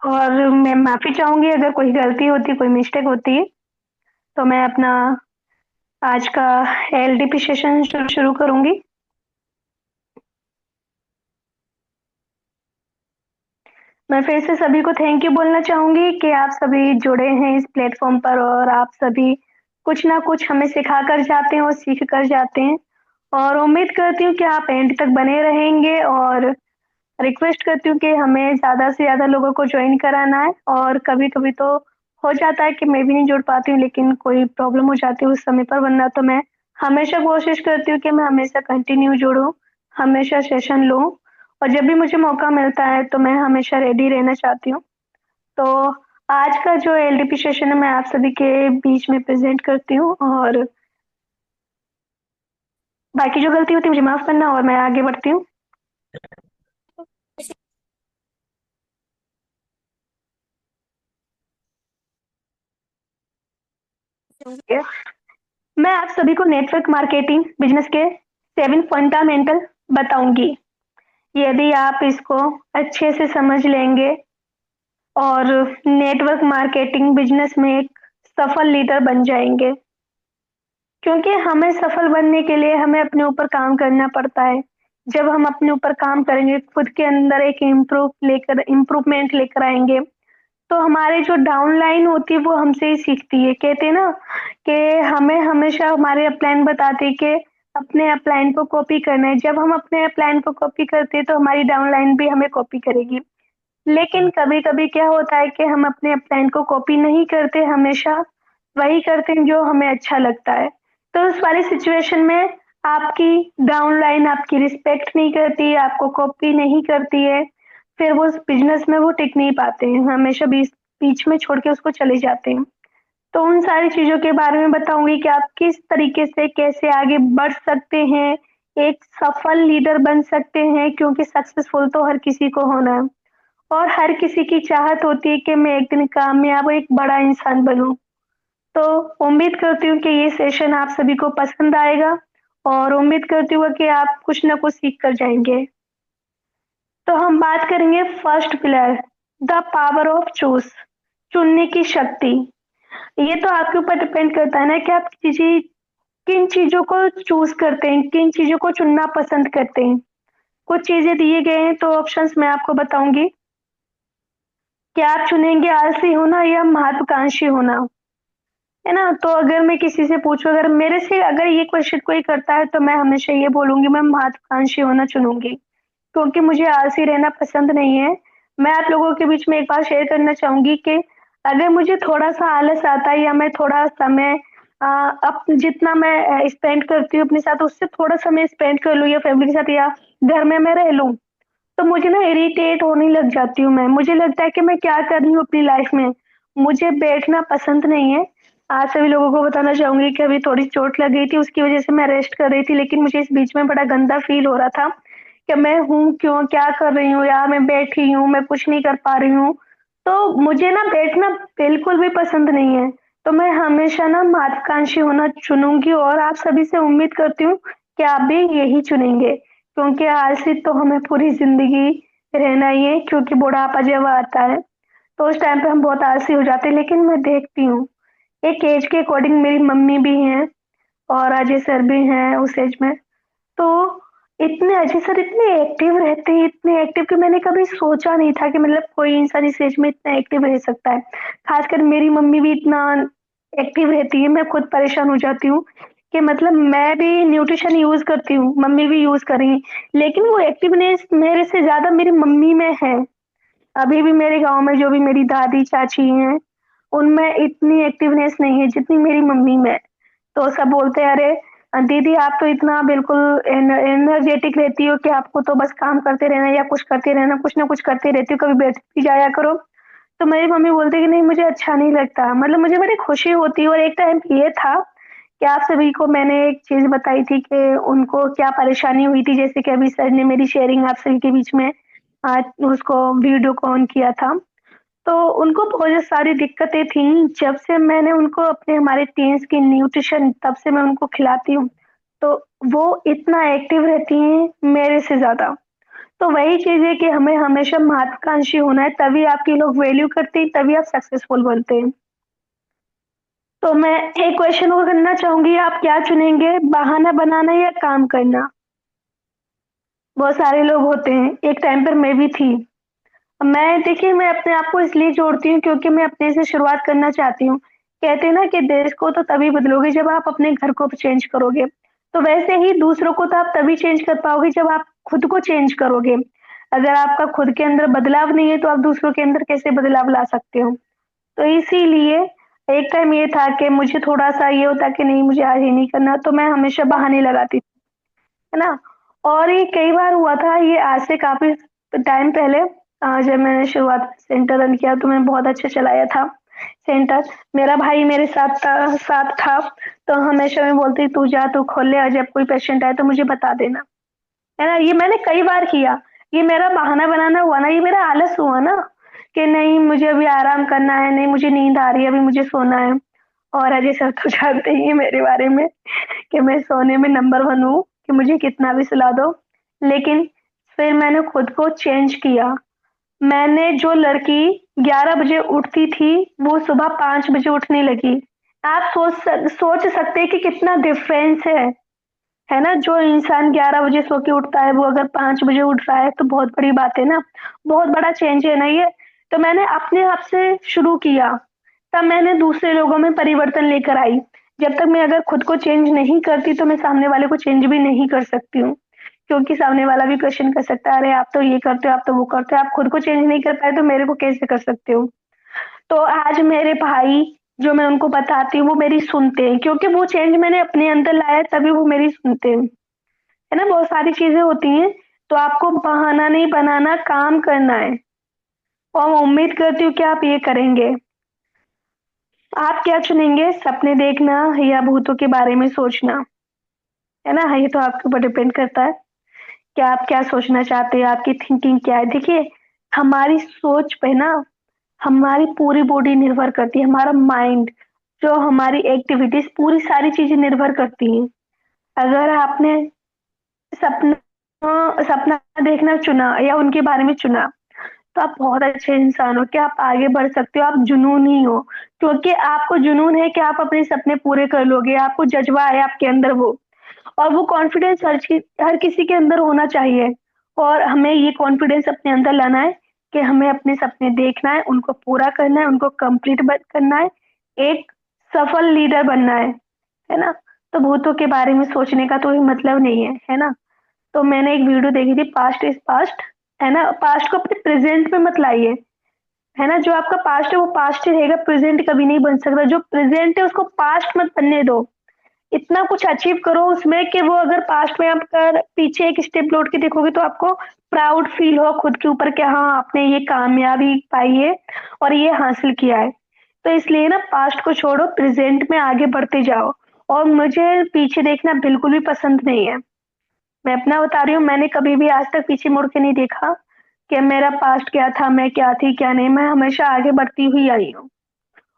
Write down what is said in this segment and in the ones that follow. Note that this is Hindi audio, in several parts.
और मैं माफ़ी चाहूँगी अगर कोई गलती होती, कोई मिस्टेक होती है, तो मैं अपना आज का एलडीपी सेशन शुरू करूँगी। मैं फिर से सभी को थैंक यू बोलना चाहूँगी कि आप सभी जुड़े हैं इस प्लेटफ़ॉर्म पर और आप सभी कुछ ना कुछ हमें सिखा कर जाते हैं और सीख कर जाते हैं। और उम्मीद करती हूँ कि आप एंड तक बने रहेंगे और रिक्वेस्ट करती हूँ कि हमें ज़्यादा से ज़्यादा लोगों को जॉइन कराना है और कभी-कभी तो हो जाता है कि मैं भी नहीं जुड़ पाती हूँ, लेकिन कोई प्रॉब्लम हो जाती है उस समय पर, वरना तो मैं हमेशा कोशिश करती हूँ कि मैं हमेशा कंटिन्यू जुड़ूँ, हमेशा सेशन लूँ और जब भी मुझे मौका मिलता है तो मैं हमेशा रेडी रहना चाहती हूँ। तो आज का जो एलडीपी सेशन है मैं आप सभी के बीच में प्रेज़ेंट करती हूँ और बाकी जो गलती होती है मुझे माफ़ करना और मैं आगे बढ़ती हूँ। मैं आप सभी को नेटवर्क मार्केटिंग बिज़नेस के 7 फंडामेंटल बताऊँगी। यदि आप इसको अच्छे से समझ लेंगे और नेटवर्क मार्केटिंग बिज़नेस में एक सफल लीडर बन जाएँगे। क्योंकि हमें सफल बनने के लिए हमें अपने ऊपर काम करना पड़ता है। जब हम अपने ऊपर काम करेंगे, खुद के अंदर एक इम्प्रूवमेंट लेकर आएँगे, तो हमारी जो डाउनलाइन होती है वो हमसे ही सीखती है। कहते हैं ना कि हमें हमेशा हमारे अपलाइन बताते हैं कि अपने अपलाइन को कॉपी करना है। जब हम अपने अपलाइन को कॉपी करते हैं तो हमारी डाउनलाइन भी हमें कॉपी करेगी। लेकिन कभी-कभी क्या होता है कि हम अपने अपलाइन को कॉपी नहीं करते, हमेशा वही करते हैं जो हमें अच्छा लगता है। तो उस वाली सिचुएशन में आपकी डाउनलाइन आपकी रिस्पेक्ट नहीं करती, आपको कॉपी नहीं करती है, फिर वो उस बिज़नेस में वो टिक नहीं पाते हैं, हमेशा बीच में छोड़ के उसको चले जाते हैं। तो उन सारी चीज़ों के बारे में बताऊँगी कि आप किस तरीके से कैसे आगे बढ़ सकते हैं, एक सफल लीडर बन सकते हैं क्योंकि सक्सेसफुल तो हर किसी को होना है और हर किसी की चाहत होती है कि मैं एक दिन कामयाब और एक बड़ा इंसान बनूँ। तो उम्मीद करती हूँ कि ये सेशन आप सभी को पसंद आएगा और उम्मीद करती हूँ कि आप कुछ ना कुछ सीख कर जाएँगे। तो हम बात करेंगे first pillar, the power of choose, चुनने की शक्ति। ये तो आपके ऊपर डिपेंड करता है ना कि आप किन चीज़ों को चूज़ करते हैं, किन चीज़ों को चुनना पसंद करते हैं। कुछ चीज़ें दिए गए हैं तो ऑप्शंस मैं आपको बताऊँगी। क्या आप चुनेंगे आलसी होना या महत्वाकांक्षी होना? है ना? तो अगर मैं किसी से पूछूँ, अगर मेरे से अगर ये क्वेश्चन कोई करता है तो मैं हमेशा ये बोलूँगी मैं महत्वाकांक्षी होना चुनूँगी, क्योंकि मुझे आलसी रहना पसंद नहीं है। मैं आप लोगों के बीच में एक बात शेयर करना चाहूँगी कि अगर मुझे थोड़ा-सा आलस आता है या मैं थोड़ा समय अ, अप जितना मैं स्पेंड करती हूँ अपने साथ उससे थोड़ा समय स्पेंड कर लूँ या फैमिली के साथ या घर में मैं रह लूँ, तो मुझे ना इरिटेट होने लग जाती हूँ मैं। मुझे लगता है कि मैं क्या कर रही हूँ अपनी लाइफ़ में। मुझे बैठना पसंद नहीं है। आज सभी लोगों को बताना चाहूँगी कि अभी थोड़ी चोट लग गई थी, उसकी वज़ह से मैं रेस्ट कर रही थी, लेकिन मुझे इस बीच में बड़ा गंदा फ़ील हो रहा था कि मैं हूँ क्यों? क्या कर रही हूँ यार? मैं बैठी हूँ, मैं कुछ नहीं कर पा रही हूँ। तो मुझे ना बैठना बिल्कुल भी पसंद नहीं है। तो मैं हमेशा ना महत्वाकांक्षी होना चुनूँगी और आप सभी से उम्मीद करती हूँ कि आप भी यही चुनेंगे। क्योंकि आलसी तो हमें पूरी ज़िंदगी रहना ही है क्योंकि बुढ़ापा जब आता है, तो उस टाइम पे हम बहुत आलसी हो जाते हैं। लेकिन मैं देखती हूँ, एक एज के अकॉर्डिंग मेरी मम्मी भी हैं और अजय सर भी हैं उस एज में। तो इतने अजय सर इतने एक्टिव रहते हैं, इतने एक्टिव कि मैंने कभी सोचा नहीं था कि मतलब कोई इंसान इस एज में इतना एक्टिव रह सकता है। खासकर मेरी मम्मी भी इतना एक्टिव रहती है, मैं खुद परेशान हो जाती हूँ कि मतलब मैं भी न्यूट्रिशन यूज़ करती हूँ, मम्मी भी यूज़ कर रही हैं, लेकिन वो एक्टिवनेस मेरे से ज़्यादा मेरी मम्मी में है। अभी भी मेरे गाँव में जो भी मेरी दादी, चाची हैं, उनमें इतनी एक्टिवनेस नहीं है जितनी मेरी मम्मी में है। तो सब बोलते हैं, "अरे दीदी आप तो इतना बिल्कुल एनर्जेटिक रहती हो कि आपको तो बस काम करते रहना है या कुछ करते रहना, कुछ ना कुछ करते रहती हो, कभी बैठ भी जाया करो।" तो मेरी मम्मी बोलती है कि नहीं मुझे अच्छा नहीं लगता, मतलब मुझे बड़ी खुशी होती है और एक टाइम ये था कि आप सभी को मैंने एक चीज़ बताई थी कि उनको क्या परेशानी हुई थी, जैसे कि अभी सर ने मेरी शेयरिंग आप सभी के बीच में उसको वीडियो को ऑन किया था। तो उनको बहुत सारी दिक्कतें थीं, जब से मैंने उनको अपने हमारे टीन्स की न्यूट्रिशन तब से मैं उनको खिलाती हूँ, तो वो इतना एक्टिव रहती हैं मेरे से ज़्यादा। तो वही चीज़ है कि हमें हमेशा महत्वाकांक्षी होना है, तभी आपके लोग वैल्यू करते हैं, तभी आप सक्सेसफुल बनते हैं। तो मैं एक क्वेश्चन और करना चाहूँगी, आप क्या चुनेंगे, बहाना बनाना या काम करना? बहुत सारे लोग होते हैं, एक टाइम पर मैं भी थी। मैं देखिए मैं अपने आप को इसलिए जोड़ती हूँ क्योंकि मैं अपने से शुरुआत करना चाहती हूँ। कहते हैं ना कि देश को तो तभी बदलोगे जब आप अपने घर को चेंज करोगे। तो वैसे ही दूसरों को तो आप तभी चेंज कर पाओगे जब आप खुद को चेंज करोगे। अगर आपका खुद के अंदर बदलाव नहीं है तो आप दूसरों के अंदर कैसे बदलाव ला सकते हो? तो इसीलिए एक टाइम ये था कि मुझे थोड़ा-सा ये होता कि नहीं मुझे आज ये नहीं करना, तो मैं हमेशा बहाने लगाती थी, है ना? और ये कई बार हुआ था, ये आज से काफ़ी टाइम पहले जब मैंने शुरुआत सेंटर रन किया तो मैंने बहुत अच्छा चलाया था सेंटर। मेरा भाई मेरे साथ था, तो हमेशा मैं बोलती तू जा तू खोल ले और जब कोई पेशेंट आए तो मुझे बता देना, है ना? ये मैंने कई बार किया। ये मेरा बहाना बनाना हुआ ना, ये मेरा आलस हुआ ना कि नहीं मुझे अभी आराम करना है, नहीं मुझे नींद आ रही है, अभी मुझे सोना है। और अजय सर तो जानते ही हैं मेरे बारे में कि मैं सोने में नंबर 1 हूँ कि मुझे कितना भी सुला दो। लेकिन फिर मैंने खुद को चेंज किया। मैंने जो लड़की 11 बजे उठती थी, वो सुबह 5 बजे उठने लगी। आप सोच सकते हैं कि कितना डिफरेंस है ना? जो इंसान 11 बजे सो के उठता है, वो अगर 5 बजे उठ रहा है, तो बहुत बड़ी बात है ना? बहुत बड़ा चेंज है ना ये? तो मैंने अपने आप से शुरू किया, तब मैंने दूसरे लोगों में परिवर्तन लेकर आई। जब तक मैं अगर खुद को चेंज नहीं करती, तो मैं सामने वाले को चेंज भी नहीं कर सकती हूँ। क्योंकि सामने वाला भी क्वेश्चन कर सकता है, "अरे! आप तो ये करते हो, आप तो वो करते हो, आप खुद को चेंज नहीं कर पाए, तो मेरे को कैसे कर सकते हो?" तो आज मेरे भाई जो मैं उनको बताती हूँ वो मेरी सुनते हैं क्योंकि वो चेंज मैंने अपने अंदर लाया तभी वो मेरी सुनते हैं। है ना? बहुत सारी चीज़ें होती हैं, तो आपको बहाना नहीं बनाना, काम करना है और मैं उम्मीद करती हूँ कि आप ये करेंगे। आप क्या चुनेंगे, सपने देखना या भूतों के बारे में सोचना? है ना? ये तो आपके ऊपर डिपेंड करता है कि आप क्या सोचना चाहते हैं, आपकी थिंकिंग क्या है। देखिए, हमारी सोच पे ना हमारी पूरी बॉडी निर्भर करती है, हमारा माइंड, जो हमारी एक्टिविटीज़ पूरी सारी चीज़ें निर्भर करती हैं। अगर आपने सपना देखना चुना या उनके बारे में चुना, तो आप बहुत अच्छे इंसान हो कि आप आगे बढ़ सकते हो, आप जुनूनी हो। क्योंकि आपको जुनून है कि आप अपने सपने पूरे कर लोगे, आपको जज़्बा है आपके अंदर वो। और वो कॉन्फिडेंस हर किसी के अंदर होना चाहिए और हमें ये कॉन्फिडेंस अपने अंदर लाना है कि हमें अपने सपने देखना है, उनको पूरा करना है, उनको कंप्लीट करना है, एक सफल लीडर बनना है ना? तो भूतों के बारे में सोचने का कोई मतलब नहीं है ना? तो मैंने एक वीडियो देखी थी पास्ट इज़ पास्ट, है ना? पास्ट को अपने प्रेज़ेंट में मत लाइए, है ना? जो आपका पास्ट है वो पास्ट ही रहेगा, प्रेज़ेंट कभी नहीं बन सकता। जो प्रेज़ेंट है उसको पास्ट मत बनने दो। इतना कुछ अचीव करो उसमें कि वो अगर पास्ट में आप अगर पीछे एक स्टेप लौट के देखोगे तो आपको प्राउड फील हो खुद के ऊपर कि हाँ, आपने ये कामयाबी पाई है और ये हासिल किया है। तो इसलिए ना पास्ट को छोड़ो, प्रेज़ेंट में आगे बढ़ते जाओ और मुझे पीछे देखना बिल्कुल भी पसंद नहीं है। मैं अपना बता रही हूँ, मैंने कभी भी आज तक पीछे मुड़ के नहीं देखा कि मेरा पास्ट क्या था, मैं क्या थी, क्या नहीं, मैं हमेशा आगे बढ़ती हुई आई हूँ।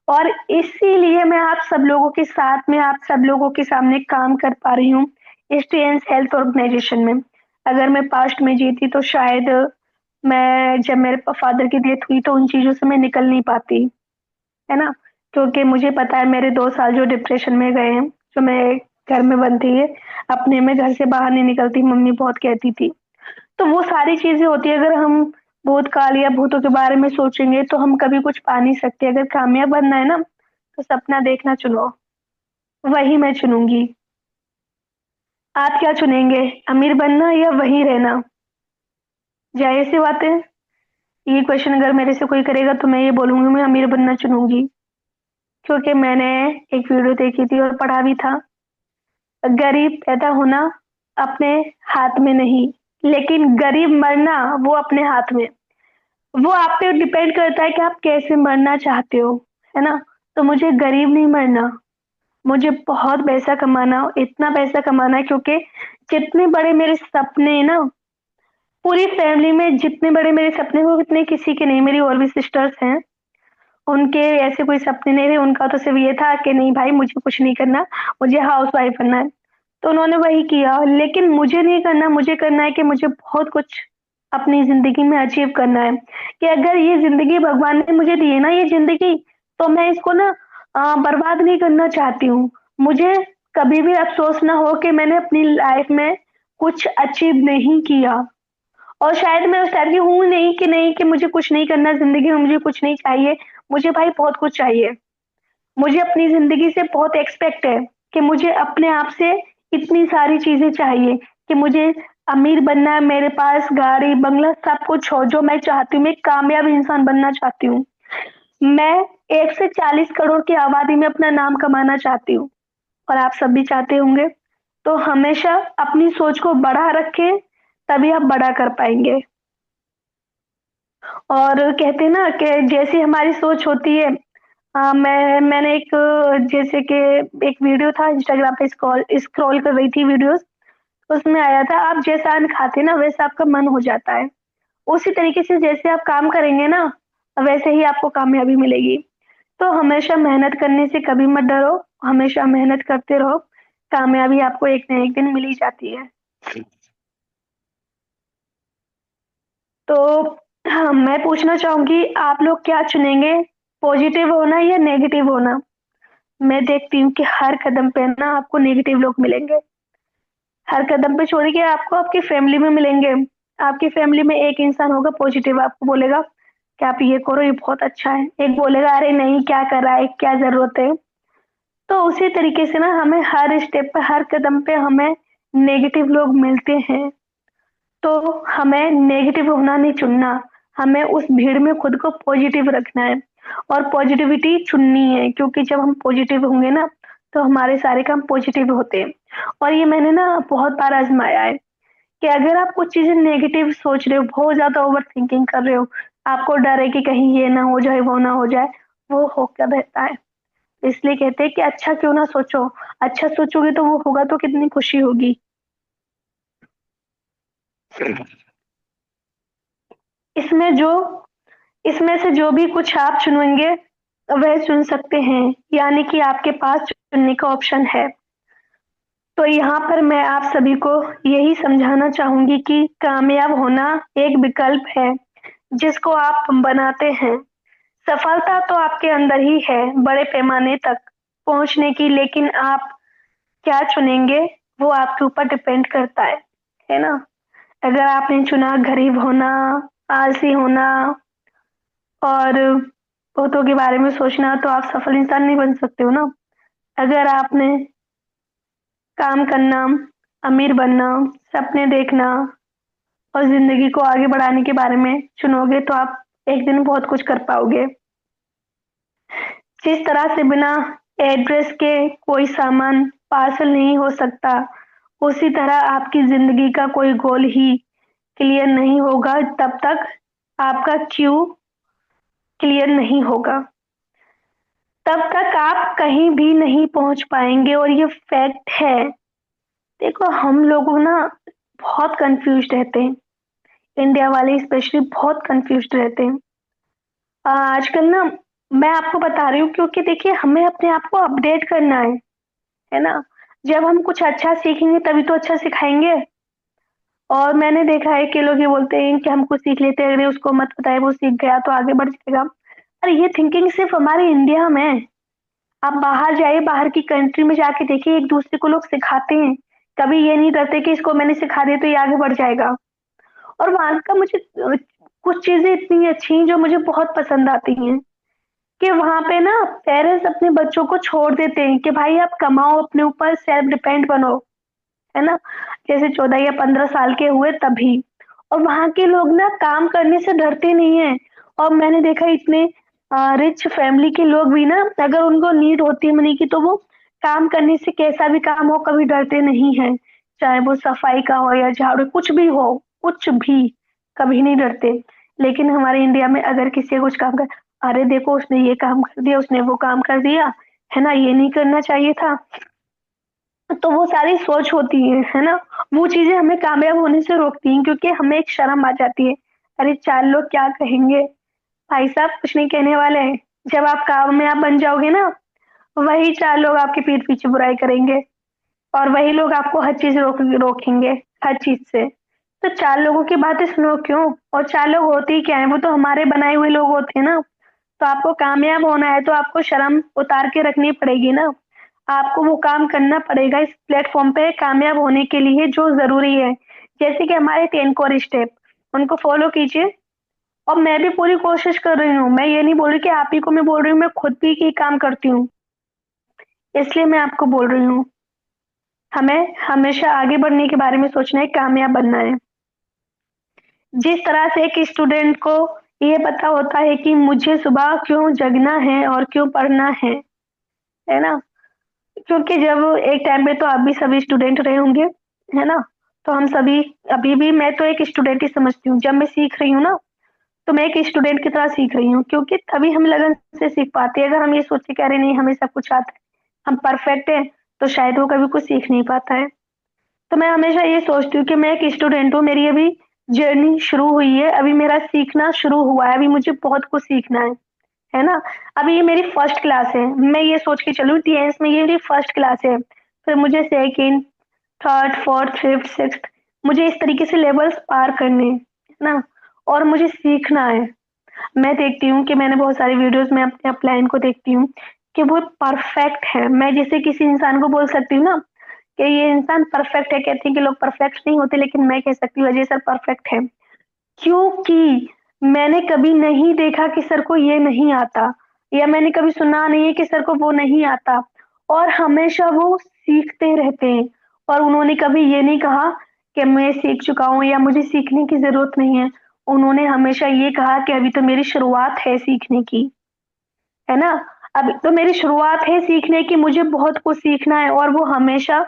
और इसीलिए मैं आप सब लोगों के साथ में, आप सब लोगों के सामने काम कर पा रही हूँ, स्टेन्स हेल्थ ऑर्गेनाइज़ेशन में। अगर मैं पास्ट में जीती तो शायद मैं जब मेरे फादर की डेथ हुई तो उन चीज़ों से मैं निकल नहीं पाती, है ना? क्योंकि मुझे पता है मेरे 2 साल जो डिप्रेशन में गए हैं, जो मैं घर में बंद थी, अपने में घर से बाहर नहीं निकलती, मम्मी बहुत कहती थी। तो वो सारी चीज़ें होती हैं, अगर हम भूतकाल या भूतों के बारे में सोचेंगे तो हम कभी कुछ पा नहीं सकते। अगर कामयाब बनना है ना, तो सपना देखना चुनो, वही मैं चुनूँगी। आप क्या चुनेंगे, अमीर बनना या वहीं रहना? ज़ाहिर-सी बात है, ये क्वेश्चन अगर मेरे से कोई करेगा तो मैं ये बोलूँगी मैं अमीर बनना चुनूँगी। क्योंकि मैंने एक वीडियो देखी थी और पढ़ा भी था, गरीब पैदा होना अपने हाथ में नहीं, लेकिन गरीब मरना वो अपने हाथ में। वो आप पे डिपेंड करता है कि आप कैसे मरना चाहते हो, है ना? तो मुझे गरीब नहीं मरना, मुझे बहुत पैसा कमाना, इतना पैसा कमाना है क्योंकि जितने बड़े मेरे सपने हैं ना, पूरी फैमिली में जितने बड़े मेरे सपने वो उतने किसी के नहीं, मेरी और भी सिस्टर्स हैं, उनके ऐसे कोई सपने नहीं थे, उनका तो सिर्फ ये था कि नहीं भाई मुझे कुछ नहीं करना, मुझे हाउसवाइफ बनना है। तो उन्होंने वही किया, लेकिन मुझे नहीं करना, मुझे करना है कि मुझे बहुत कुछ अपनी जिंदगी में अचीव करना है कि अगर ये जिंदगी भगवान ने मुझे दी है ना ये जिंदगी, तो मैं इसको ना बर्बाद नहीं करना चाहती हूँ। मुझे कभी भी अफ़सोस ना हो कि मैंने अपनी लाइफ में कुछ अचीव नहीं किया। और शायद मैं उस टाइप की हूँ नहीं कि मुझे कुछ नहीं करना ज़िंदगी में, मुझे कुछ नहीं चाहिए। मुझे भाई बहुत कुछ चाहिए। मुझे अपनी ज़िंदगी से बहुत एक्सपेक्ट है कि मुझे अपने आप से इतनी सारी चीज़ें चाहिए कि मुझे अमीर बनना है, मेरे पास गाड़ी, बंगला सब कुछ हो जो मैं चाहती हूँ। मैं एक कामयाब इंसान बनना चाहती हूँ। मैं 1 से 40 करोड़ की आबादी में अपना नाम कमाना चाहती हूँ और आप सब भी चाहते होंगे। तो हमेशा अपनी सोच को बड़ा रखें, तभी आप बड़ा कर पाएँगे। और कहते हैं ना कि जैसी हमारी सोच होती है, मैंने एक जैसे कि एक वीडियो था इंस्टाग्राम पे स्क्रॉल स्क्रॉल कर रही थी वीडियोज़, उसमें आया था आप जैसा अन्न खाते हैं ना वैसा आपका मन हो जाता है। उसी तरीके से जैसे आप काम करेंगे ना, वैसे ही आपको कामयाबी मिलेगी। तो हमेशा मेहनत करने से कभी मत डरो, हमेशा मेहनत करते रहो, कामयाबी आपको एक न एक दिन मिल ही जाती है। तो हाँ, मैं पूछना चाहूँगी आप लोग क्या चुनेंगे? पॉजिटिव होना या नेगेटिव होना? मैं देखती हूँ कि हर कदम पे ना आपको नेगेटिव लोग मिलेंगे। हर कदम पे छोड़िए आपको आपकी फैमिली में मिलेंगे। आपकी फैमिली में एक इंसान होगा पॉजिटिव आपको बोलेगा कि आप ये करो ये बहुत अच्छा है। एक बोलेगा अरे नहीं क्या कर रहा है, क्या ज़रूरत है? तो उसी तरीके से ना हमें हर स्टेप पे, हर कदम पे हमें नेगेटिव लोग मिलते हैं। तो हमें नेगेटिव होना नहीं चुनना, हमें उस भीड़ में खुद को पॉजिटिव रखना है और पॉजिटिविटी चुननी है क्योंकि जब हम पॉजिटिव होंगे ना, तो हमारे सारे काम पॉजिटिव होते हैं। और ये मैंने ना बहुत बार आज़माया है कि अगर आप कुछ चीज़ें नेगेटिव सोच रहे हो, बहुत ज़्यादा ओवरथिंकिंग कर रहे हो, आपको डर है कि कहीं ये ना हो जाए, वो ना हो जाए, वो होकर रहता है। इसलिए कहते हैं कि अच्छा क्यों ना सोचो, अच्छा सोचोगे तो वो होगा तो कितनी खुशी होगी। इसमें जो इसमें से जो भी कुछ आप चुनेंगे, वह चुन सकते हैं, यानी कि आपके पास चुनने का ऑप्शन है। तो यहाँ पर मैं आप सभी को यही समझाना चाहूँगी कि कामयाब होना एक विकल्प है, जिसको आप बनाते हैं। सफलता तो आपके अंदर ही है, बड़े पैमाने तक पहुँचने की, लेकिन आप क्या चुनेंगे, वो आपके ऊपर डिपेंड करता है ना? अगर आपने चुना गरीब होना, आलसी होना और बहुतों के बारे में सोचना, तो आप सफल इंसान नहीं बन सकते हो ना। अगर आपने काम करना, अमीर बनना, सपने देखना और ज़िंदगी को आगे बढ़ाने के बारे में चुनोगे, तो आप एक दिन बहुत कुछ कर पाओगे। जिस तरह से बिना एड्रेस के कोई सामान पार्सल नहीं हो सकता, उसी तरह आपकी ज़िंदगी का कोई गोल ही क्लियर नहीं होगा तब तक आपका क्यों क्लियर नहीं होगा। तब तक आप कहीं भी नहीं पहुँच पाएँगे और ये फैक्ट है। देखो हम लोग ना बहुत कन्फ्यूज़्ड रहते हैं, इंडिया वाले स्पेशली बहुत कन्फ्यूज़्ड रहते हैं। आजकल ना मैं आपको बता रही हूँ क्योंकि देखिए हमें अपने आप को अपडेट करना है ना? जब हम कुछ अच्छा सीखेंगे तभी तो अच्छा सिखाएँगे। और मैंने देखा है कि लोग ये बोलते हैं कि हम कुछ सीख लेते हैं, अरे उसको मत बताइए वो सीख गया तो आगे बढ़ जाएगा। अरे ये थिंकिंग सिर्फ़ हमारे इंडिया में है। आप बाहर जाइए, बाहर की कंट्री में जाके देखिए एक-दूसरे को लोग सिखाते हैं। कभी ये नहीं करते कि इसको मैंने सिखा दिया तो ये आगे बढ़ जाएगा। और वहाँ का मुझे कुछ चीज़ें इतनी अच्छी हैं जो मुझे बहुत पसंद आती हैं, कि वहाँ पे ना पेरेंट्स अपने बच्चों को छोड़ देते हैं कि भाई आप कमाओ, अपने ऊपर सेल्फ डिपेंड बनो, है ना? जैसे 14 या 15 साल के हुए तभी। और वहाँ के लोग ना काम करने से डरते नहीं हैं। और मैंने देखा इतने रिच फैमिली के लोग भी ना अगर उनको नीड होती है मनी की तो वो काम करने से कैसा भी काम हो कभी डरते नहीं हैं। चाहे वो सफाई का हो या झाड़ू कुछ भी हो, कुछ भी, कभी नहीं डरते। लेकिन हमारे इंडिया में अगर किसी को कुछ काम कर अरे देखो उसने ये काम कर दिया, उसने वो काम कर दिया, है ना? ये नहीं करना चाहिए था। तो वो सारी सोच होती है ना? वो चीज़ें हमें कामयाब होने से रोकती हैं क्योंकि हमें एक शर्म आ जाती है। अरे 4 लोग क्या कहेंगे? भाई साहब कुछ नहीं कहने वाले हैं। जब आप कामयाब बन जाओगे ना, वही 4 लोग आपके पीठ पीछे बुराई करेंगे और वही लोग आपको हर चीज़ रोकेंगे, हर चीज़ से। तो 4 लोगों की बातें सुनो क्यों? और 4 लोग होते ही क्या है? वो तो हमारे बनाए हुए लोग होते हैं ना। तो आपको कामयाब होना है तो आपको शर्म उतार के रखनी पड़ेगी ना। आपको वो काम करना पड़ेगा इस प्लेटफ़ॉर्म पे कामयाब होने के लिए जो ज़रूरी है। जैसे कि हमारे 10 कोर स्टेप, उनको फ़ॉलो कीजिए। और मैं भी पूरी कोशिश कर रही हूँ। मैं ये नहीं बोल रही कि आप ही को मैं बोल रही हूँ, मैं खुद भी ये काम करती हूँ। इसलिए मैं आपको बोल रही हूँ, हमें हमेशा आगे बढ़ने के बारे में सोचना है, कामयाब बनना है। जिस तरह से एक स्टूडेंट को ये पता होता है कि मुझे सुबह क्यों जगना है और क्यों पढ़ना है ना? क्योंकि जब एक टाइम पे तो आप भी सभी स्टूडेंट रहे होंगे, है ना? तो हम सभी अभी भी मैं तो एक स्टूडेंट ही समझती हूँ। जब मैं सीख रही हूँ ना, तो मैं एक स्टूडेंट की तरह सीख रही हूँ क्योंकि तभी हम लगन से सीख पाते हैं। अगर हम ये सोच के कह रहे नहीं हमें सब कुछ आता है, हम परफेक्ट हैं, तो शायद वो कभी कुछ सीख नहीं पाता है। तो मैं हमेशा ये सोचती हूँ कि मैं एक स्टूडेंट हूँ, मेरी अभी जर्नी शुरू हुई है, अभी मेरा सीखना शुरू हुआ है, अभी मुझे बहुत कुछ सीखना है ना? अभी ये मेरी फर्स्ट क्लास है, मैं ये सोच के चलूँ 10th में ये मेरी फर्स्ट क्लास है, फिर मुझे second, third, fourth, fifth, sixth मुझे इस तरीके से लेवल्स पार करने हैं, है ना? और मुझे सीखना है। मैं देखती हूँ कि मैंने बहुत सारी वीडियोज़ में अपने अपलाइन को देखती हूँ कि वो परफेक्ट है। मैं जैसे किसी इंसान को बोल सकती हूँ ना कि ये इंसान परफेक्ट है, कहती हैं कि लोग परफेक्ट नहीं होते, लेकिन मैं कह सकती हूँ अजय सर परफेक्ट है। क्योंकि मैंने कभी नहीं देखा कि सर को ये नहीं आता या मैंने कभी सुना नहीं है कि सर को वो नहीं आता और हमेशा वो सीखते रहते हैं और उन्होंने कभी ये नहीं कहा कि मैं सीख चुका हूँ या मुझे सीखने की ज़रूरत नहीं है। उन्होंने हमेशा ये कहा कि अभी तो मेरी शुरुआत है सीखने की, है ना? अभी तो मेरी शुरुआत है सीखने की, मुझे बहुत कुछ सीखना है और वो हमेशा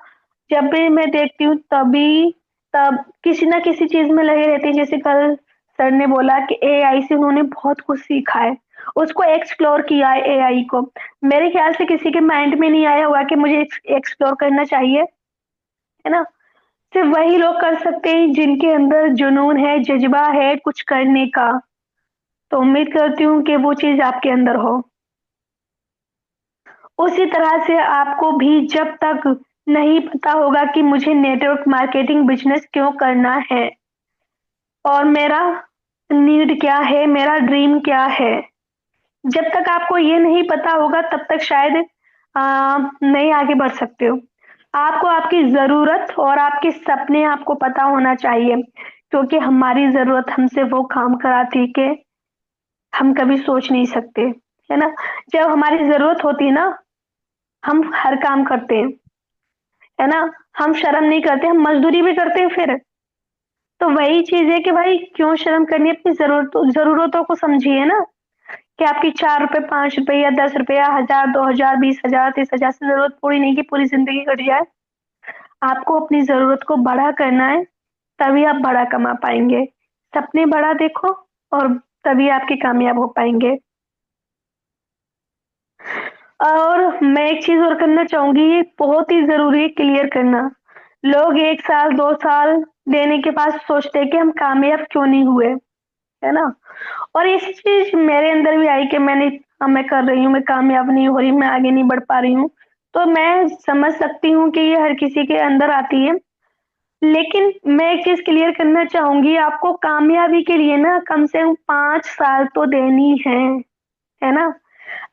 जब भी मैं देखती हूँ तब किसी न किसी चीज़ में लगे रहते हैं। जैसे कल सर ने बोला कि एआई से उन्होंने बहुत कुछ सीखा है, उसको एक्सप्लोर किया है एआई को। मेरे ख्याल से किसी के माइंड में नहीं आया होगा कि मुझे एक्सप्लोर करना चाहिए, है ना? सिर्फ वही लोग कर सकते हैं जिनके अंदर जुनून है, जज़्बा है कुछ करने का। तो उम्मीद करती हूँ कि वो चीज़ आपके अंदर हो। उसी तरह से आपको भी जब तक नहीं पता होगा कि मुझे नेटवर्क मार्केटिंग बिज़नेस क्यों करना है और मेरा नीड क्या है, मेरा ड्रीम क्या है, जब तक आपको ये नहीं पता होगा तब तक शायद नहीं आगे बढ़ सकते हो। आपको आपकी ज़रूरत और आपके सपने आपको पता होना चाहिए क्योंकि हमारी ज़रूरत हमसे वो काम कराती है कि हम कभी सोच नहीं सकते, है ना? जब हमारी ज़रूरत होती है ना, हम हर काम करते हैं, है ना? हम शर्म नहीं करते, हम मज़दूरी भी करते हैं फिर। तो वही चीज़ है कि भाई क्यों शर्म करनी है, अपनी ज़रूरतों को समझिए ना, कि आपकी ₹4, ₹5 या ₹10 या 1000, 2000, 20,000, 30,000 से ज़रूरत पूरी नहीं कि पूरी ज़िंदगी कट जाए। आपको अपनी ज़रूरत को बड़ा करना है, तभी आप बड़ा कमा पाएँगे। सपने बड़ा देखो और तभी आपके कामयाब हो पाएँगे। और मैं एक चीज़ और करना चाहूँगी, ये बहुत ही ज़रूरी है क्लियर करना। लोग 1 साल, 2 साल देने के बाद सोचते हैं कि हम कामयाब क्यों नहीं हुए, है ना? और इस चीज़ मेरे अंदर भी आई कि मैं कर रही हूँ, मैं कामयाब नहीं हो रही, मैं आगे नहीं बढ़ पा रही हूँ। तो मैं समझ सकती हूँ कि ये हर किसी के अंदर आती है। लेकिन मैं एक चीज़ क्लियर करना चाहूँगी, आपको कामयाबी के लिए ना कम से कम 5 साल तो देनी है ना?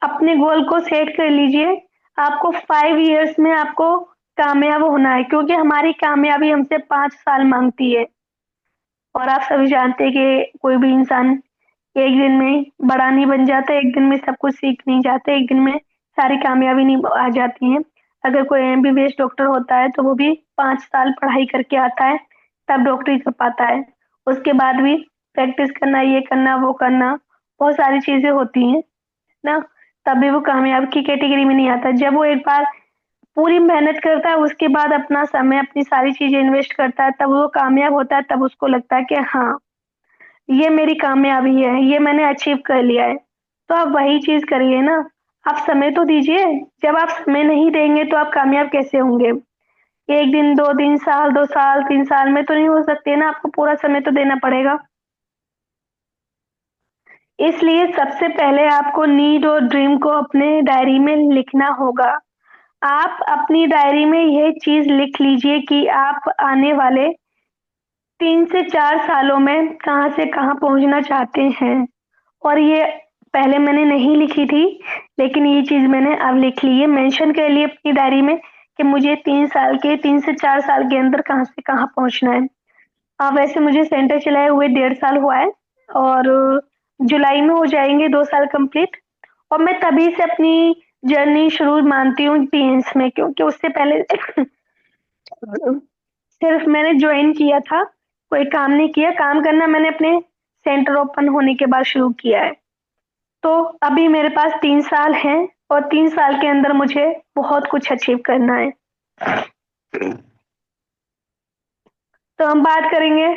अपने गोल को सेट कर लीजिए। आपको 5 इयर्स में आपको कामयाब होना है क्योंकि हमारी कामयाबी हमसे 5 साल माँगती है। और आप सभी जानते हैं कि कोई भी इंसान एक दिन में बड़ा नहीं बन जाता, एक दिन में सब कुछ सीख नहीं जाता, एक दिन में सारी कामयाबी नहीं आ जाती है। अगर कोई एमबीबीएस डॉक्टर होता है तो वो भी 5 साल पढ़ाई करके आता है, तब डॉक्टरी कर पाता है। उसके बाद भी प्रैक्टिस करना, ये करना, वो करना, बहुत सारी चीज़ें होती हैं ना, तभी वो कामयाब की कैटेगरी में नहीं आता। जब वो एक बार पूरी मेहनत करता है, उसके बाद अपना समय, अपनी सारी चीज़ें इन्वेस्ट करता है, तब वो कामयाब होता है, तब उसको लगता है कि हाँ, ये मेरी कामयाबी है, ये मैंने अचीव कर लिया है। तो आप वही चीज़ करिए ना, आप समय तो दीजिए। जब आप समय नहीं देंगे तो आप कामयाब कैसे होंगे? 1 दिन, 2 दिन, साल, 2 साल, 3 साल में तो नहीं हो सकते ना, आपको पूरा समय तो देना पड़ेगा। इसलिए सबसे पहले आपको नीड और ड्रीम को अपने डायरी में लिखना होगा। आप अपनी डायरी में यह चीज़ लिख लीजिए कि आप आने वाले 3 से 4 सालों में कहाँ से कहाँ पहुंचना चाहते हैं। और ये पहले मैंने नहीं लिखी थी, लेकिन ये चीज मैंने अब लिख ली है, मेंशन कर लिए अपनी डायरी में कि मुझे 3 से 4 साल के अंदर कहाँ से कहाँ पहुंचना है। वैसे मुझे सेंटर चलाए हुए 1.5 साल हुआ है, और जुलाई में हो जाएंगे 2 साल कंप्लीट। और मैं तभी से अपनी जर्नी शुरू मानती हूँ पीएंस में, क्योंकि उससे पहले सिर्फ मैंने ज्वाइन किया था, कोई काम नहीं किया। काम करना मैंने अपने सेंटर ओपन होने के बाद शुरू किया है। तो अभी मेरे पास 3 साल हैं, और 3 साल के अंदर मुझे बहुत कुछ अचीव करना है। तो हम बात करेंगे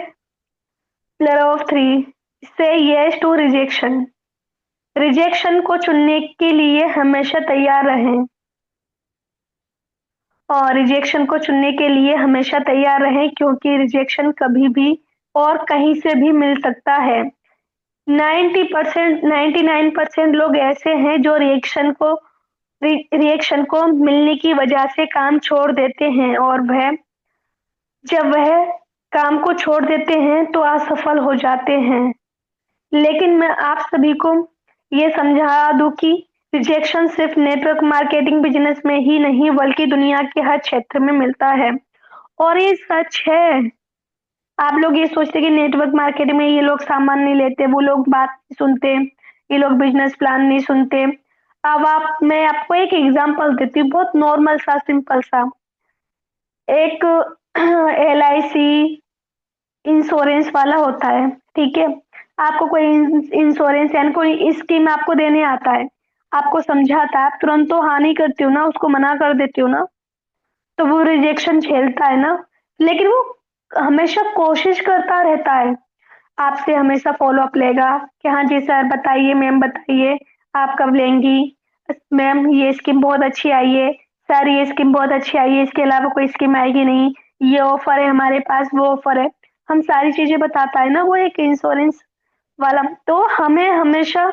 प्लेयर ऑफ 3 से यस टू रिजेक्शन। रिजेक्शन को चुनने के लिए हमेशा तैयार रहें, और रिजेक्शन को चुनने के लिए हमेशा तैयार रहें, क्योंकि रिजेक्शन कभी भी और कहीं से भी मिल सकता है। 90% 99% लोग ऐसे हैं जो रिएक्शन को मिलने की वजह से काम छोड़ देते हैं, और जब वह काम को छोड़ देते हैं तो असफल हो जाते हैं। लेकिन मैं आप सभी को ये समझा दूं कि रिजेक्शन सिर्फ नेटवर्क मार्केटिंग बिजनेस में ही नहीं, बल्कि दुनिया के हर क्षेत्र में मिलता है। और ये सच है। आप लोग ये सोचते कि नेटवर्क मार्केटिंग में ये लोग सामान नहीं लेते, वो लोग बात नहीं सुनते, ये लोग बिजनेस प्लान नहीं सुनते। अब मैं आपको एक एग्जांपल देती हूँ, बहुत नॉर्मल सा, सिंपल सा। एक LIC इंश्योरेंस वाला होता है, ठीक है। आपको कोई इंश्योरेंस यानी कोई स्कीम आपको देने आता है, आपको समझाता है, आप तुरंत तो हाँ नहीं करती हो ना, उसको मना कर देती हो ना, तो वो रिजेक्शन झेलता है ना। लेकिन वो हमेशा कोशिश करता रहता है, आपसे हमेशा फॉलो अप लेगा कि हाँ जी सर बताइए, मैम बताइए, आप कब लेंगी, मैम ये स्कीम बहुत अच्छी आई है, सर ये स्कीम बहुत अच्छी आई है, इसके अलावा कोई स्कीम आएगी नहीं, ये ऑफर है हमारे पास, वो ऑफर है। हम सारी चीजें बताता है ना वो एक इंश्योरेंस वाला। तो हमें हमेशा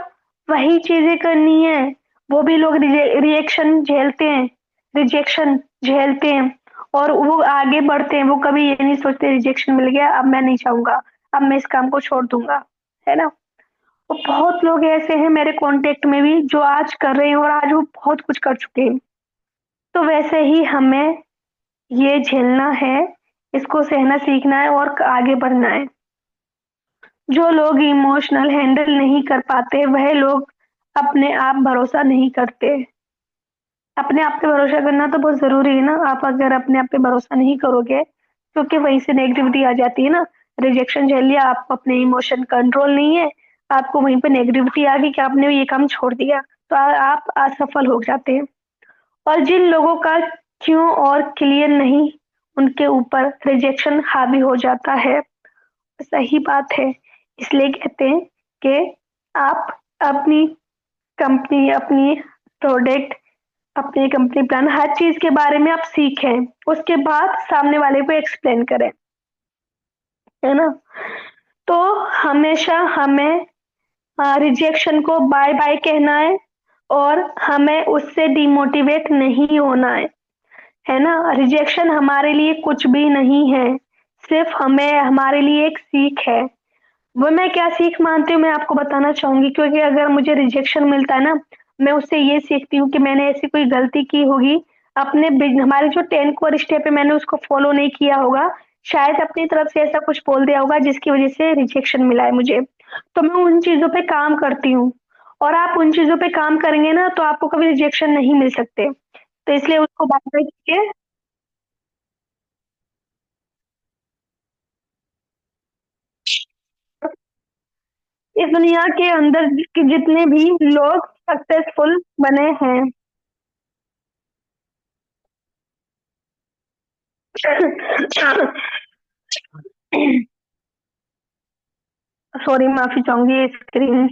वही चीजें करनी है। वो भी लोग रिएक्शन झेलते हैं, रिजेक्शन झेलते हैं, और वो आगे बढ़ते हैं। वो कभी ये नहीं सोचते रिजेक्शन मिल गया अब मैं नहीं चाहूंगा, अब मैं इस काम को छोड़ दूंगा, है ना। तो बहुत लोग ऐसे हैं मेरे कांटेक्ट में भी जो आज कर रहे हैं, और आज वो बहुत कुछ कर चुके हैं। तो वैसे ही हमें ये झेलना है, इसको सहना सीखना है और आगे बढ़ना है। जो लोग इमोशनल हैंडल नहीं कर पाते, वह लोग अपने आप भरोसा नहीं करते। अपने आप पे भरोसा करना तो बहुत जरूरी है ना। आप अगर अपने आप पे भरोसा नहीं करोगे, क्योंकि वहीं से नेगेटिविटी आ जाती है ना। रिजेक्शन झेल लिया, आपको अपने इमोशन कंट्रोल नहीं है, आपको वहीं पे नेगेटिविटी आ गई कि आपने ये काम छोड़ दिया, तो आप असफल हो जाते हैं। और जिन लोगों का क्यों और क्लियर नहीं, उनके ऊपर रिजेक्शन हावी हो जाता है। सही बात है। इसलिए कहते हैं कि आप अपनी कंपनी, अपनी प्रोडक्ट, अपनी कंपनी प्लान, हर चीज के बारे में आप सीखें, उसके बाद सामने वाले को एक्सप्लेन करें, है ना। तो हमेशा हमें रिजेक्शन को बाय बाय कहना है, और हमें उससे डिमोटिवेट नहीं होना है ना। रिजेक्शन हमारे लिए कुछ भी नहीं है, सिर्फ हमें हमारे लिए एक सीख है। वो मैं क्या सीख मानती हूँ मैं आपको बताना चाहूंगी, क्योंकि अगर मुझे रिजेक्शन मिलता है ना, मैं उससे ये सीखती हूँ कि मैंने ऐसी कोई गलती की होगी, हमारे जो 10 कोर स्टेप है मैंने उसको फॉलो नहीं किया होगा, शायद अपनी तरफ से ऐसा कुछ बोल दिया होगा जिसकी वजह से रिजेक्शन मिला है मुझे। तो मैं उन चीजों पे काम करती हूँ, और आप उन चीजों पे काम करेंगे ना तो आपको कभी रिजेक्शन नहीं मिल सकते। तो इसलिए उसको बात कीजिए। इस दुनिया के अंदर के जितने भी लोग सक्सेसफुल बने हैं, सॉरी माफी चाहूंगी, ये स्क्रीन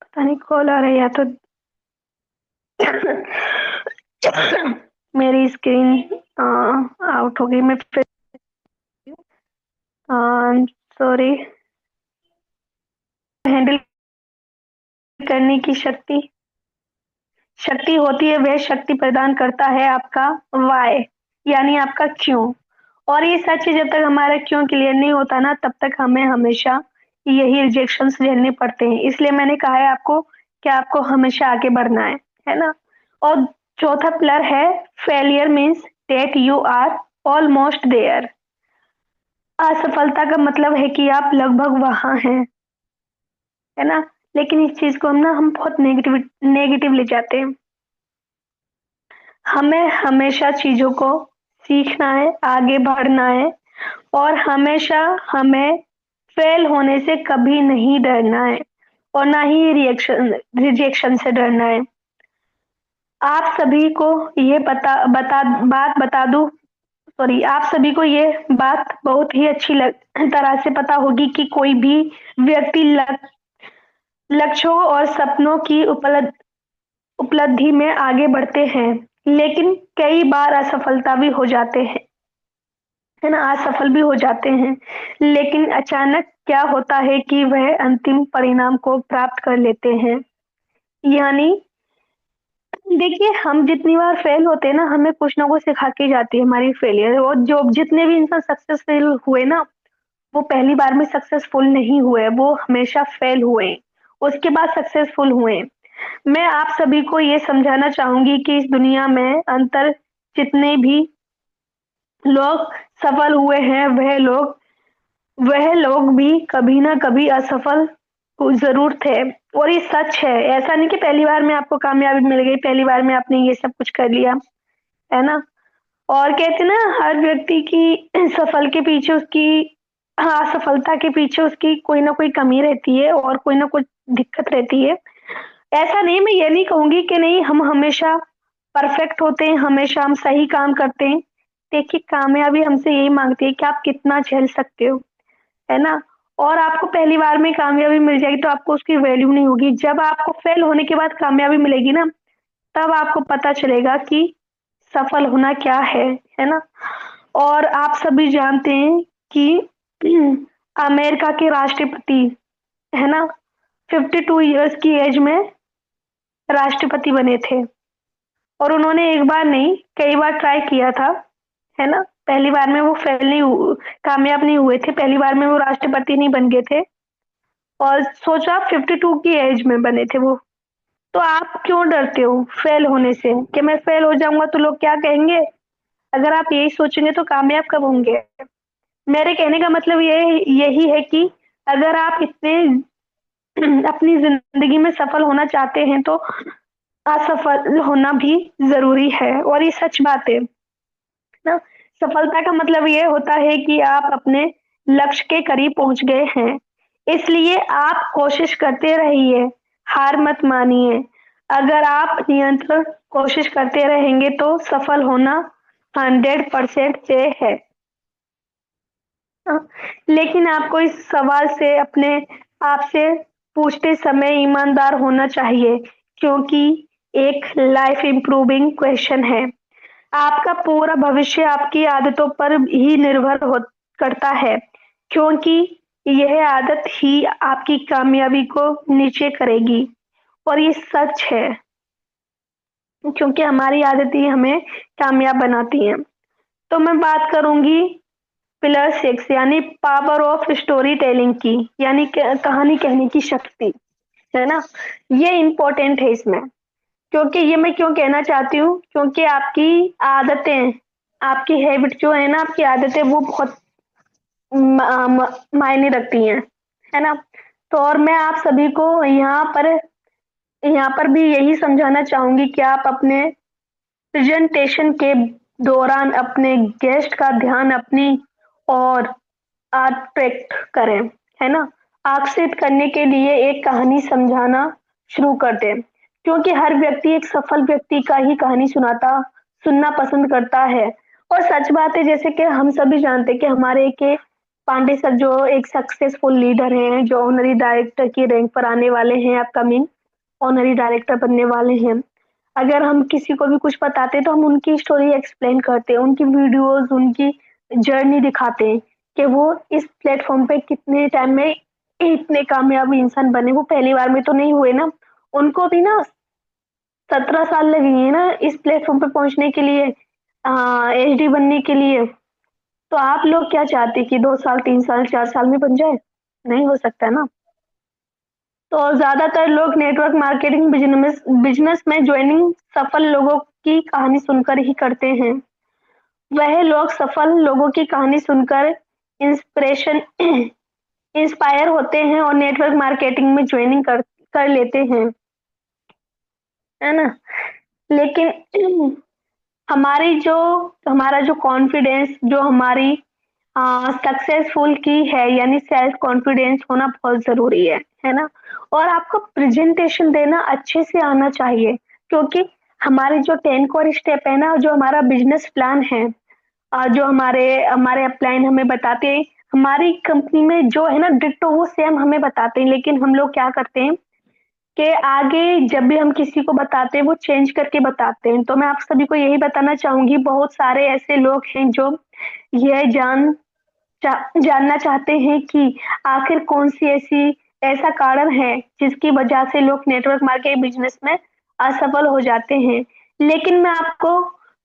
पता नहीं कॉल आ रही है तो मेरी स्क्रीन आउट हो गई। मैं फिर सॉरी। हैंडल करने की शक्ति शक्ति होती है, वह शक्ति प्रदान करता है आपका वाई, यानी आपका क्यों। और ये सच है, जब तक हमारा क्यों क्लियर नहीं होता ना, तब तक हमें हमेशा यही रिजेक्शंस झेलने पड़ते हैं। इसलिए मैंने कहा है आपको कि आपको हमेशा आगे बढ़ना है ना। और चौथा पिलर है failure means that you are almost there. असफलता का मतलब है कि आप लगभग वहां हैं, है ना। लेकिन इस चीज को हम बहुत नेगेटिव ले जाते हैं। हमें हमेशा चीजों को सीखना है, आगे बढ़ना है, और हमेशा हमें फेल होने से कभी नहीं डरना है, और ना ही रिजेक्शन से डरना है। आप सभी को ये बात बता दूं, सॉरी, आप सभी को ये बात बहुत ही अच्छी तरह से पता होगी कि कोई भी व्यक्ति लक्ष्यों और सपनों की उपलब्धि में आगे बढ़ते हैं, लेकिन कई बार असफलता भी हो जाते हैं, है ना, असफल भी हो जाते हैं। लेकिन अचानक क्या होता है कि वह अंतिम परिणाम को प्राप्त कर लेते हैं। यानी देखिए, हम जितनी बार फेल होते हैं ना, हमें कुछ ना कुछ सिखा के जाती है हमारी फेलियर। और जो जितने भी इंसान सक्सेसफुल हुए ना, वो पहली बार में सक्सेसफुल नहीं हुए, वो हमेशा फेल हुए, उसके बाद सक्सेसफुल हुए। मैं आप सभी को ये समझाना चाहूंगी कि इस दुनिया में अंतर जितने भी लोग सफल हुए हैं, वह लोग भी कभी ना कभी असफल जरूर थे। और ये सच है, ऐसा नहीं कि पहली बार में आपको कामयाबी मिल गई, पहली बार में आपने ये सब कुछ कर लिया, है ना। और कहते हैं ना, हर व्यक्ति की सफल के पीछे उसकी, हाँ, सफलता के पीछे उसकी कोई ना कोई कमी रहती है और कोई ना कोई दिक्कत रहती है। ऐसा नहीं, मैं ये नहीं कहूंगी कि नहीं, हम हमेशा परफेक्ट होते हैं, हमेशा हम सही काम करते हैं। देखिए, कामयाबी हमसे यही मांगती है कि आप कितना झेल सकते हो, है ना। और आपको पहली बार में कामयाबी मिल जाएगी तो आपको उसकी वैल्यू नहीं होगी। जब आपको फेल होने के बाद कामयाबी मिलेगी ना, तब आपको पता चलेगा कि सफल होना क्या है ना। और आप सभी जानते हैं कि अमेरिका के राष्ट्रपति, है ना, 52 इयर्स की एज में राष्ट्रपति बने थे। और उन्होंने एक बार नहीं, कई बार ट्राई किया था, है ना। पहली बार में वो कामयाब नहीं हुए थे, पहली बार में वो राष्ट्रपति नहीं बन गए थे। और सोचा 52 की एज में बने थे वो। तो आप क्यों डरते हो फेल होने से, कि मैं फेल हो जाऊंगा तो लोग क्या कहेंगे? अगर आप यही सोचेंगे तो कामयाब कब होंगे? मेरे कहने का मतलब ये यही है कि अगर आप इतने अपनी जिंदगी में सफल होना चाहते हैं, तो असफल होना भी जरूरी है। और ये सच बात है ना। सफलता का मतलब ये होता है कि आप अपने लक्ष्य के करीब पहुंच गए हैं। इसलिए आप कोशिश करते रहिए, हार मत मानिए। अगर आप निरंतर कोशिश करते रहेंगे तो सफल होना 100% तय है। लेकिन आपको इस सवाल से अपने आप से पूछते समय ईमानदार होना चाहिए, क्योंकि एक लाइफ इम्प्रूविंग क्वेश्चन है। आपका पूरा भविष्य आपकी आदतों पर ही निर्भर हो करता है, क्योंकि यह आदत ही आपकी कामयाबी को नीचे करेगी। और ये सच है, क्योंकि हमारी आदतें हमें कामयाब बनाती हैं। तो मैं बात करूंगी पिलर 6 यानी पावर ऑफ स्टोरी टेलिंग की, यानी कहानी कहने की शक्ति, है ना। ये इम्पोर्टेंट है इसमें। क्योंकि ये मैं क्यों कहना चाहती हूँ, क्योंकि आपकी आदतें, आपकी हैबिट जो है ना, आपकी आदतें वो बहुत मायने रखती हैं, है ना। तो और मैं आप सभी को यहाँ पर भी यही समझाना चाहूंगी कि आप अपने प्रेजेंटेशन के दौरान अपने गेस्ट का ध्यान अपनी और अट्रैक्ट करें, है ना। आकर्षित करने के लिए एक कहानी समझाना शुरू कर दें, क्योंकि हर व्यक्ति एक सफल व्यक्ति का ही कहानी सुनना पसंद करता है। और सच बात है, जैसे कि हम सभी जानते हैं कि हमारे के पांडे सर जो एक सक्सेसफुल लीडर हैं, जो ऑनरी डायरेक्टर की रैंक पर आने वाले हैं, अपकमिंग ऑनरी डायरेक्टर बनने वाले हैं। अगर हम किसी को भी कुछ बताते हैं तो हम उनकी स्टोरी एक्सप्लेन करते हैं, उनकी वीडियोस, उनकी जर्नी दिखाते हैं कि वो इस प्लेटफॉर्म पे कितने टाइम में इतने कामयाब इंसान बने। वो पहली बार में तो नहीं हुए ना, उनको भी ना 17 साल लगे हैं ना इस प्लेटफॉर्म पे पहुंचने के लिए, एचडी बनने के लिए। तो आप लोग क्या चाहते हैं कि 2 साल, 3 साल, 4 साल में बन जाए? नहीं हो सकता ना। तो ज्यादातर लोग नेटवर्क मार्केटिंग बिजनेस बिजनेस में ज्वाइनिंग सफल लोगों की कहानी सुनकर ही करते हैं। वह लोग सफल लोगों की कहानी सुनकर इंस्पिरेशन इंस्पायर होते हैं और नेटवर्क मार्केटिंग में ज्वाइनिंग कर कर लेते हैं, है ना? लेकिन हमारा जो कॉन्फिडेंस, जो हमारी सक्सेसफुल की है, यानी सेल्फ कॉन्फिडेंस होना बहुत जरूरी है ना? और आपको प्रेजेंटेशन देना अच्छे से आना चाहिए, क्योंकि हमारे जो 10 कोर स्टेप है ना, जो हमारा बिजनेस प्लान है, जो हमारे हमारे अपलाइन हमें बताते हैं, हमारी कंपनी में जो है ना डिट्टो वो सेम हमें बताते हैं, लेकिन हम लोग क्या करते हैं कि आगे जब भी हम किसी को बताते हैं वो चेंज करके बताते हैं। तो मैं आप सभी को यही बताना चाहूंगी, बहुत सारे ऐसे लोग हैं जो यह जानना चाहते हैं कि आखिर कौन सी ऐसा कारण है जिसकी वजह से लोग नेटवर्क मार्केटिंग बिजनेस में असफल हो जाते हैं। लेकिन मैं आपको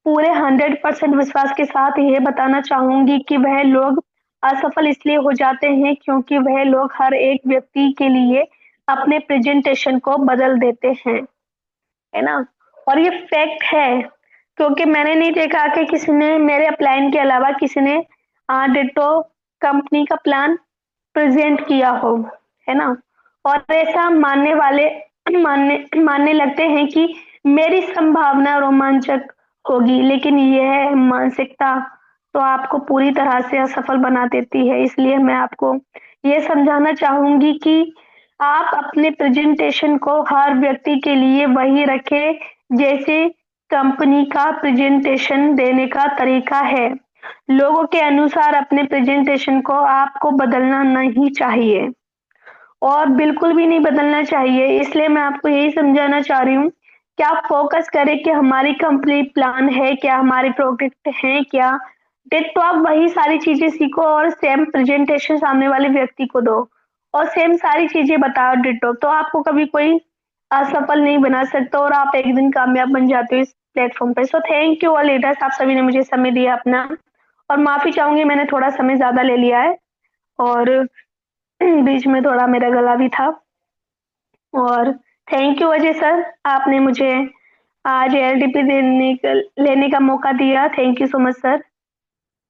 पूरे 100% विश्वास के साथ ये बताना चाहूंगी कि वह लोग असफल इसलिए हो जाते हैं क्योंकि वह लोग हर एक व्यक्ति के लिए अपने प्रेजेंटेशन को बदल देते हैं, है ना? और ये फैक्ट है, क्योंकि मैंने नहीं देखा कि किसी ने मेरे अपलाइन के अलावा किसी ने डिट्टो कंपनी का प्लान प्रेजेंट किया हो, है ना? और ऐसा मानने लगते हैं कि मेरी संभावना रोमांचक होगी, लेकिन यह मानसिकता तो आपको पूरी तरह से असफल बना देती है। इसलिए मैं आपको ये समझाना चाहूंगी कि आप अपने प्रेजेंटेशन को हर व्यक्ति के लिए वही रखें जैसे कंपनी का प्रेजेंटेशन देने का तरीका है। लोगों के अनुसार अपने प्रेजेंटेशन को आपको बदलना नहीं चाहिए, और बिल्कुल भी नहीं बदलना चाहिए। इसलिए मैं आपको यही समझाना चाह रही हूँ कि आप फोकस करें कि हमारी कंपनी प्लान है क्या, हमारे प्रोडक्ट हैं क्या। तो आप वही सारी चीजें सीखो और सेम प्रेजेंटेशन सामने वाले व्यक्ति को दो, और सेम सारी चीजें बताओ डिटो, तो आपको कभी कोई असफल नहीं बना सकता और आप एक दिन कामयाब बन जाते हो इस प्लेटफॉर्म पे। So thank you all leaders, आप सभी ने मुझे समय दिया अपना, और माफी चाहूंगी मैंने थोड़ा समय ज्यादा ले लिया है, और बीच में थोड़ा मेरा गला भी था। और थैंक यू अजय सर, आपने मुझे आज एलडीपी लेने का मौका दिया। Thank you so much sir.